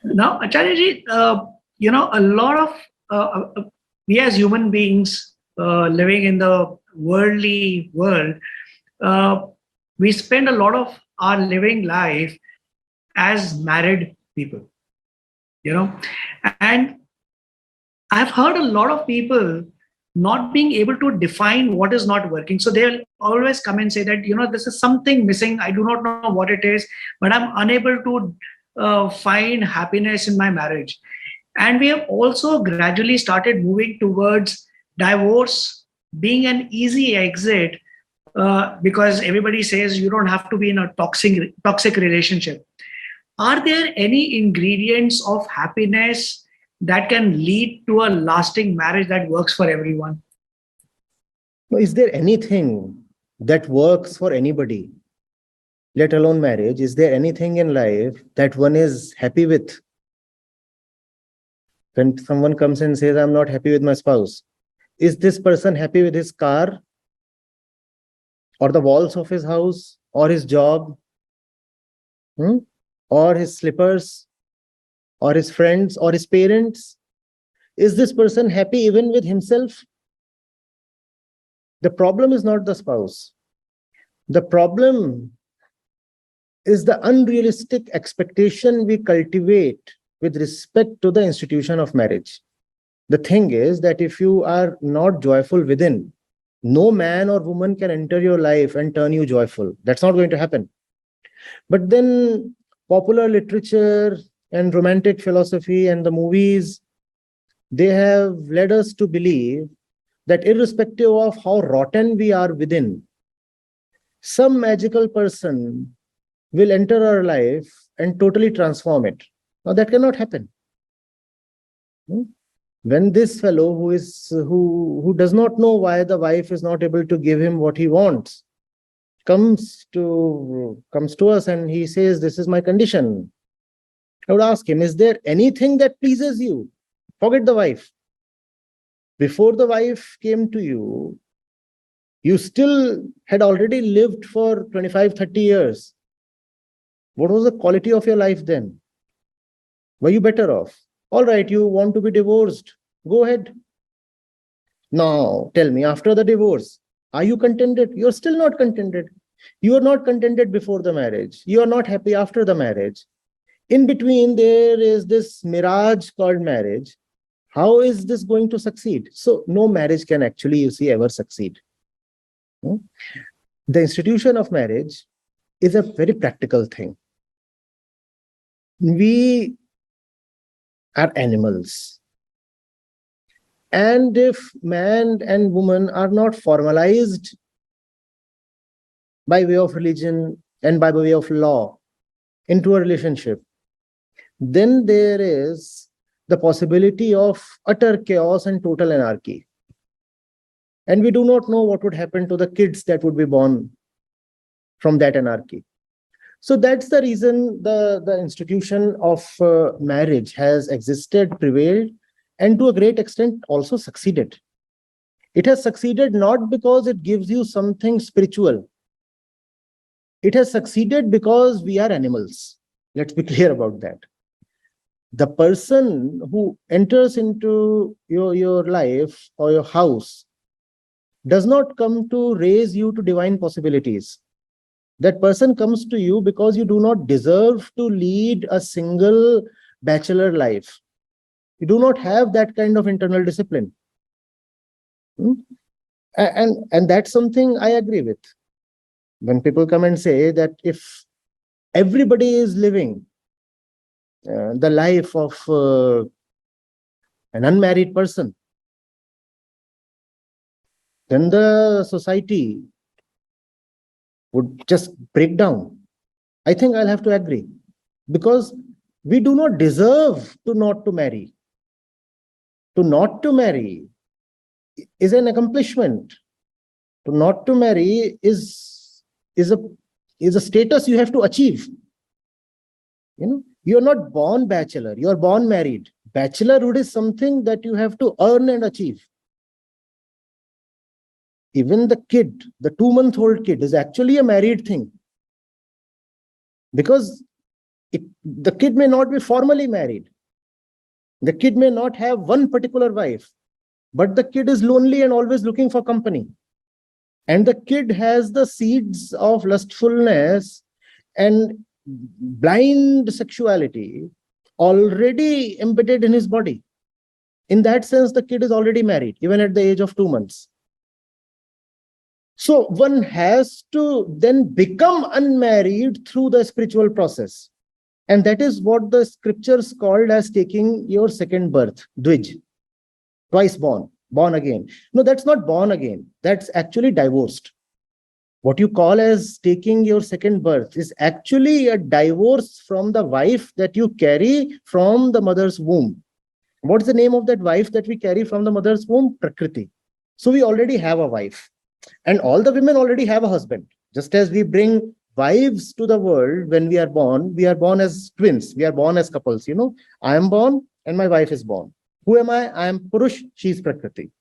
Now, Acharya, a lot of we as human beings living in the worldly world, uh, we spend a lot of our living life as married people, you know, and I've heard a lot of people not being able to define what is not working. So they'll always come and say that, this is something missing. I do not know what it is, but I'm unable to find happiness in my marriage. And we have also gradually started moving towards divorce being an easy exit because everybody says you don't have to be in a toxic relationship. Are there any ingredients of happiness that can lead to a lasting marriage that works for everyone? Is there anything that works for anybody, let alone marriage? Is there anything in life that one is happy with? When someone comes and says, I'm not happy with my spouse, is this person happy with his car or the walls of his house or his job? Or his slippers or his friends or his parents? Is this person happy even with himself? The problem is not the spouse. The problem is the unrealistic expectation we cultivate with respect to the institution of marriage. The thing is that if you are not joyful within, no man or woman can enter your life and turn you joyful. That's not going to happen. But then popular literature and romantic philosophy and the movies, they have led us to believe that irrespective of how rotten we are within, some magical person will enter our life and totally transform it. Now that cannot happen. When this fellow who does not know why the wife is not able to give him what he wants comes to us and he says, this is my condition, I would ask him, is there anything that pleases you? Forget the wife. Before the wife came to you, you still had already lived for 25, 30 years. What was the quality of your life then? Were you better off? All right, you want to be divorced. Go ahead. Now, tell me, after the divorce, are you contented? You're still not contented. You are not contented before the marriage. You are not happy after the marriage. In between, there is this mirage called marriage. How is this going to succeed? So no marriage can actually, ever succeed. The institution of marriage is a very practical thing. We are animals. And if man and woman are not formalized by way of religion and by way of law into a relationship, then there is the possibility of utter chaos and total anarchy. And we do not know what would happen to the kids that would be born from that anarchy. So that's the reason the institution of marriage has existed, prevailed, and to a great extent also succeeded. It has succeeded not because it gives you something spiritual. It has succeeded because we are animals. Let's be clear about that. The person who enters into your life or your house does not come to raise you to divine possibilities. That person comes to you because you do not deserve to lead a single bachelor life. You do not have that kind of internal discipline. And that's something I agree with. When people come and say that if everybody is living the life of an unmarried person, then the society would just break down. I think I'll have to agree, because we do not deserve to not to marry. To not to marry is an accomplishment. To not to marry is a status you have to achieve. You're not born bachelor, you're born married. Bachelorhood is something that you have to earn and achieve. Even the kid, the 2-month-old kid, is actually a married thing. Because The kid may not be formally married. The kid may not have one particular wife, but the kid is lonely and always looking for company. And the kid has the seeds of lustfulness and blind sexuality already embedded in his body. In that sense, the kid is already married, even at the age of 2 months. So one has to then become unmarried through the spiritual process. And that is what the scriptures called as taking your second birth, Dvij, twice born, born again. No, that's not born again. That's actually divorced. What you call as taking your second birth is actually a divorce from the wife that you carry from the mother's womb. What's the name of that wife that we carry from the mother's womb? Prakriti. So we already have a wife. And all the women already have a husband. Just as we bring wives to the world when we are born as twins. We are born as couples. I am born and my wife is born. Who am I? I am Purush, she is Prakriti.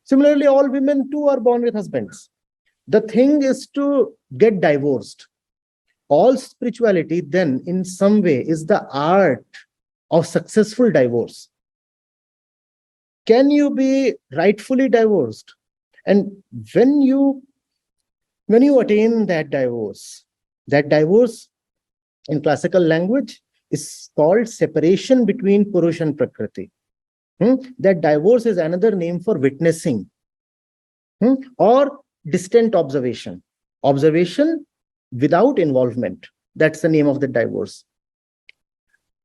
Similarly, all women too are born with husbands. The thing is to get divorced. All spirituality then in some way is the art of successful divorce. Can you be rightfully divorced? And when you attain that divorce in classical language is called separation between Purush and Prakriti. That divorce is another name for witnessing or distant observation. Observation without involvement. That's the name of the divorce.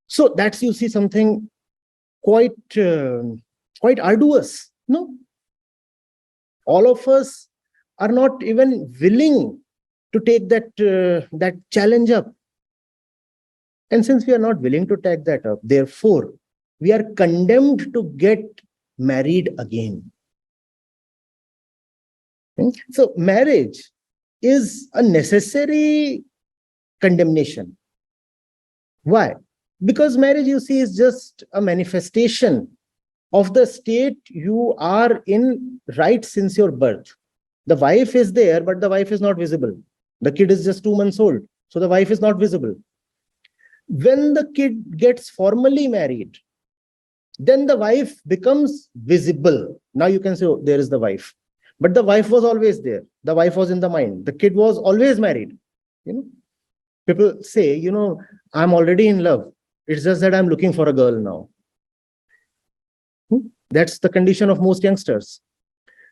So that's, you see, something quite arduous. No? All of us are not even willing to take that challenge up. And since we are not willing to take that up, therefore, we are condemned to get married again. So marriage is a necessary condemnation. Why? Because marriage, you see, is just a manifestation of the state you are in right since your birth. The wife is there, but the wife is not visible. The kid is just 2 months old, so the wife is not visible. When the kid gets formally married, then the wife becomes visible. Now you can say, oh, there is the wife. But the wife was always there. The wife was in the mind. The kid was always married. People say, I'm already in love. It's just that I'm looking for a girl now. That's the condition of most youngsters.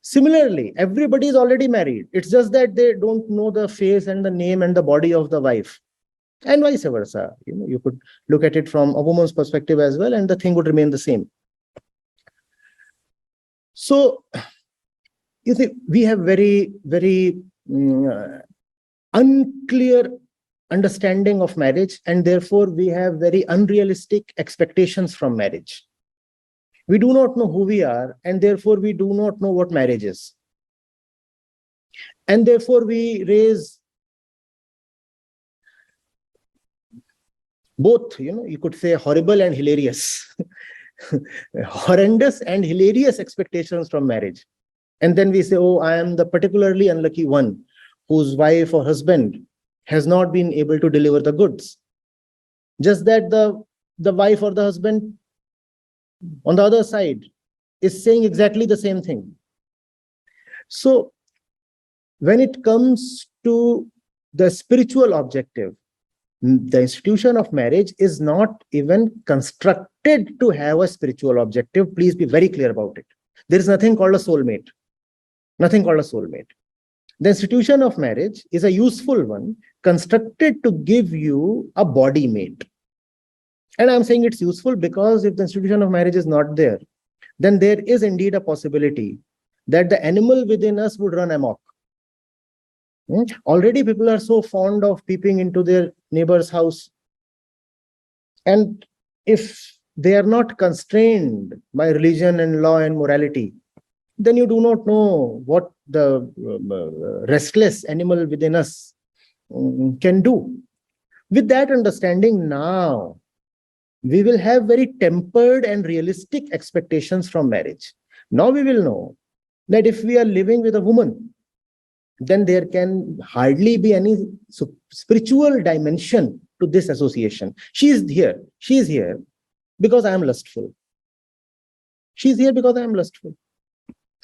Similarly, everybody is already married. It's just that they don't know the face and the name and the body of the wife. And vice versa. You could look at it from a woman's perspective as well, and the thing would remain the same. So, you see, we have very, very unclear understanding of marriage, and therefore we have very unrealistic expectations from marriage. We do not know who we are, and therefore we do not know what marriage is. And therefore we raise both, you could say horrible and hilarious, horrendous and hilarious expectations from marriage. And then we say, oh, I am the particularly unlucky one whose wife or husband has not been able to deliver the goods. Just that the wife or the husband on the other side is saying exactly the same thing. So when it comes to the spiritual objective, the institution of marriage is not even constructed to have a spiritual objective. Please be very clear about it. There is nothing called a soulmate. Nothing called a soulmate. The institution of marriage is a useful one constructed to give you a body mate. And I'm saying it's useful because if the institution of marriage is not there, then there is indeed a possibility that the animal within us would run amok. Already people are so fond of peeping into their neighbor's house. And if they are not constrained by religion and law and morality, then you do not know what the restless animal within us can do. With that understanding now, we will have very tempered and realistic expectations from marriage. Now we will know that if we are living with a woman, then there can hardly be any spiritual dimension to this association. She's here because I am lustful. She's here because I am lustful.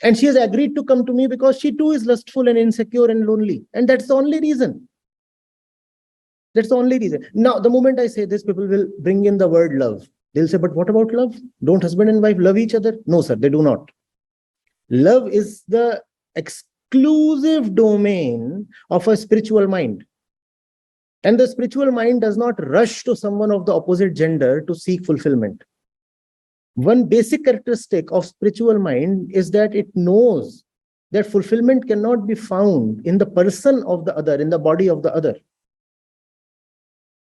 And she has agreed to come to me because she too is lustful and insecure and lonely. And that's the only reason. That's the only reason. Now, the moment I say this, people will bring in the word love. They'll say, but what about love? Don't husband and wife love each other? No, sir, they do not. Love is the exclusive domain of a spiritual mind. And the spiritual mind does not rush to someone of the opposite gender to seek fulfillment. One basic characteristic of spiritual mind is that it knows that fulfillment cannot be found in the person of the other, in the body of the other.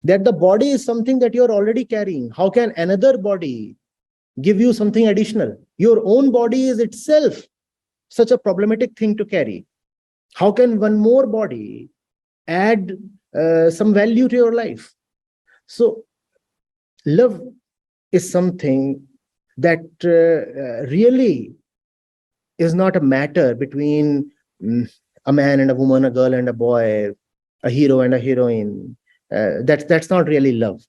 That the body is something that you're already carrying. How can another body give you something additional? Your own body is itself such a problematic thing to carry. How can one more body add some value to your life? So, love is something that really is not a matter between a man and a woman, a girl and a boy, a hero and a heroine. That's not really love.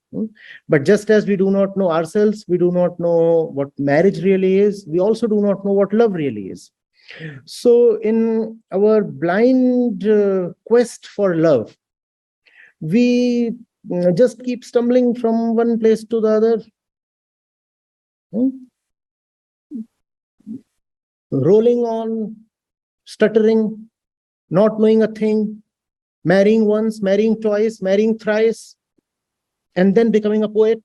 But just as we do not know ourselves, we do not know what marriage really is, we also do not know what love really is. So in our blind quest for love, we just keep stumbling from one place to the other, rolling on, stuttering, not knowing a thing, marrying once, marrying twice, marrying thrice, and then becoming a poet.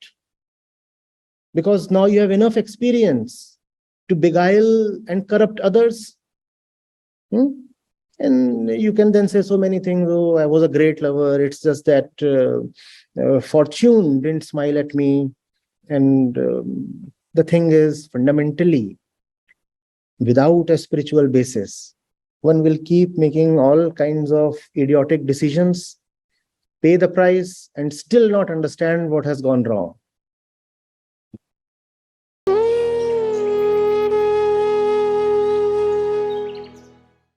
Because now you have enough experience to beguile and corrupt others. And you can then say so many things. Oh, I was a great lover. It's just that fortune didn't smile at me. And the thing is, fundamentally, without a spiritual basis, one will keep making all kinds of idiotic decisions, pay the price, and still not understand what has gone wrong.